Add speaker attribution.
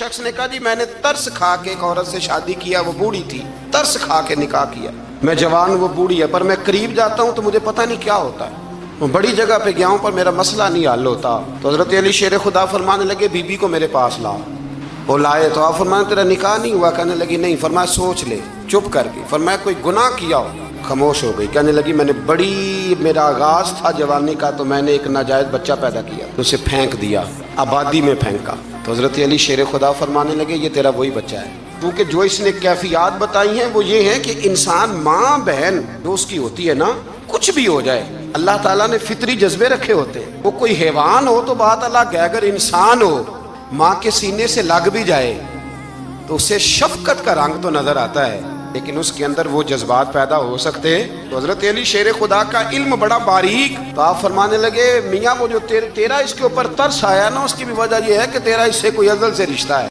Speaker 1: شخص نے کہا جی میں نے ترس کھا کے ایک عورت سے شادی کیا، وہ بوڑھی تھی، ترس کھا کے نکاح کیا، میں جوان وہ بوڑھی ہے، پر میں قریب جاتا ہوں تو مجھے پتہ نہیں کیا ہوتا ہے، میں بڑی جگہ پہ گیا ہوں پر میرا مسئلہ نہیں حل ہوتا۔ تو حضرت علی شیر خدا فرمانے لگے بی بی کو میرے پاس لاؤ۔ وہ لائے تو آپ فرمانے تیرا نکاح نہیں ہوا؟ کہنے لگی نہیں۔ فرمایا سوچ لے، چپ کر کے۔ فرمایا کوئی گناہ کیا ہو؟ خاموش ہو گئی۔ کہنے لگی میں نے میرا آغاز تھا جوانی کا تو میں نے ایک ناجائز بچہ پیدا کیا، اسے پھینک دیا، آبادی میں پھینکا۔ تو حضرت علی شیر خدا فرمانے لگے یہ تیرا وہی بچہ ہے، کیونکہ جو اس نے کیفیات بتائی ہیں وہ یہ ہے کہ انسان ماں بہن جو اس کی ہوتی ہے نا، کچھ بھی ہو جائے اللہ تعالیٰ نے فطری جذبے رکھے ہوتے ہیں، وہ کوئی حیوان ہو تو بات الگ ہے، اگر انسان ہو ماں کے سینے سے لگ بھی جائے تو اسے شفقت کا رنگ تو نظر آتا ہے، لیکن اس کے اندر وہ جذبات پیدا ہو سکتے ہیں۔ تو حضرت علی شیر خدا کا علم بڑا باریک، تو آپ فرمانے لگے میاں وہ جو تیرا اس کے اوپر ترس آیا نا، اس کی بھی وجہ یہ ہے کہ تیرا اس سے کوئی ازل سے رشتہ ہے۔